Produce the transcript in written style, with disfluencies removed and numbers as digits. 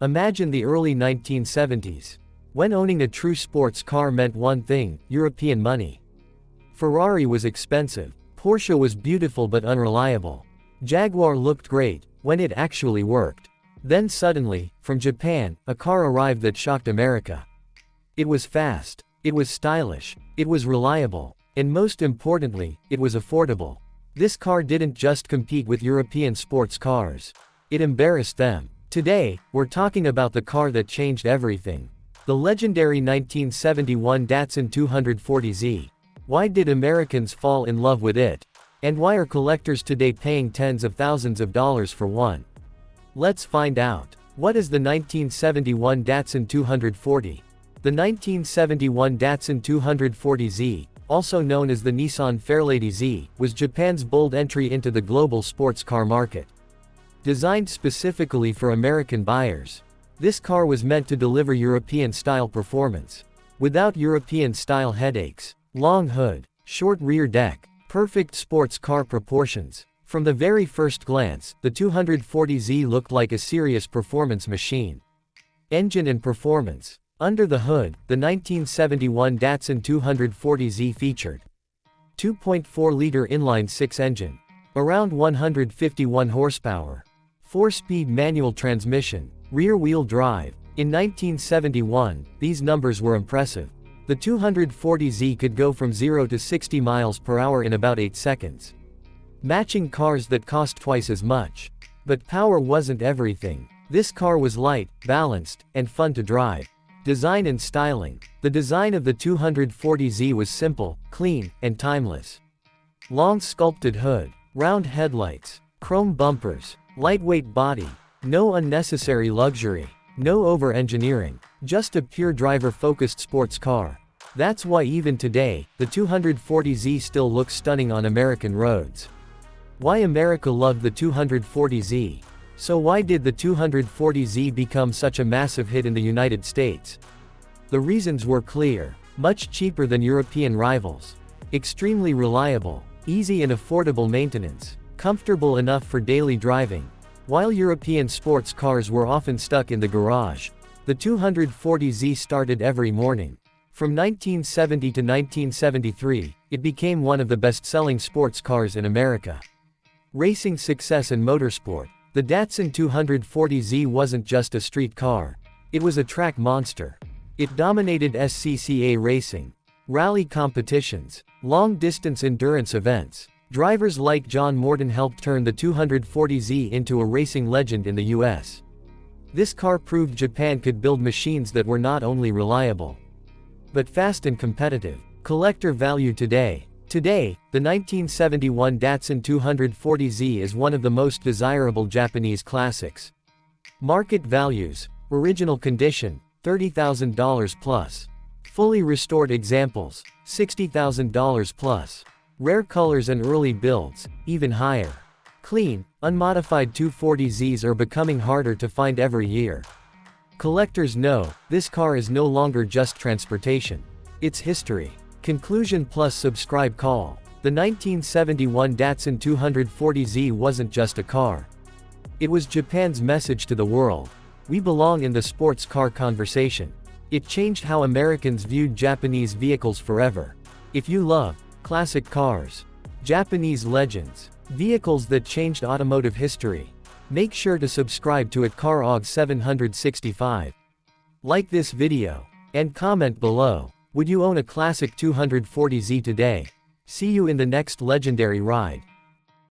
Imagine the early 1970s, when owning a true sports car meant one thing: European money. Ferrari was expensive, Porsche was beautiful but unreliable. Jaguar looked great, when it actually worked. Then suddenly, from Japan, a car arrived that shocked America. It was fast, it was stylish, it was reliable, and most importantly, it was affordable. This car didn't just compete with European sports cars. It embarrassed them. Today, we're talking about the car that changed everything. The legendary 1971 Datsun 240Z. Why did Americans fall in love with it? And why are collectors today paying tens of thousands of dollars for one? Let's find out. What is the 1971 Datsun 240? The 1971 Datsun 240Z, also known as the Nissan Fairlady Z, was Japan's bold entry into the global sports car market. Designed specifically for American buyers, this car was meant to deliver European-style performance. Without European-style headaches, long hood, short rear deck, perfect sports car proportions. From the very first glance, the 240Z looked like a serious performance machine. Engine and performance. Under the hood, the 1971 Datsun 240Z featured 2.4-liter inline-six engine, around 151 horsepower, 4-speed manual transmission, rear-wheel drive. In 1971, these numbers were impressive. The 240Z could go from 0 to 60 miles per hour in about 8 seconds. Matching cars that cost twice as much. But power wasn't everything. This car was light, balanced, and fun to drive. Design and styling. The design of the 240Z was simple, clean, and timeless. Long sculpted hood, round headlights, chrome bumpers, lightweight body. No unnecessary luxury. No over-engineering. Just a pure driver-focused sports car. That's why even today, the 240Z still looks stunning on American roads. Why America loved the 240Z. So why did the 240Z become such a massive hit in the United States? The reasons were clear. Much cheaper than European rivals. Extremely reliable. Easy and affordable maintenance. Comfortable enough for daily driving. While European sports cars were often stuck in the garage, the 240Z started every morning. From 1970 to 1973, it became one of the best-selling sports cars in America. Racing success and motorsport. The Datsun 240Z wasn't just a street car. It was a track monster. It dominated SCCA racing, rally competitions, long-distance endurance events. Drivers like John Morton helped turn the 240Z into a racing legend in the US. This car proved Japan could build machines that were not only reliable, but fast and competitive. Collector value today. Today, the 1971 Datsun 240Z is one of the most desirable Japanese classics. Market values. Original condition, $30,000 plus. Fully restored examples, $60,000 plus. Rare colors and early builds, even higher. Clean, unmodified 240Zs are becoming harder to find every year. Collectors know, this car is no longer just transportation. It's history. Conclusion plus subscribe call. The 1971 Datsun 240Z wasn't just a car. It was Japan's message to the world. We belong in the sports car conversation. It changed how Americans viewed Japanese vehicles forever. If you love classic cars, Japanese legends, vehicles that changed automotive history, make sure to subscribe to CarOg 765. Like this video, and comment below. Would you own a classic 240Z today? See you in the next legendary ride.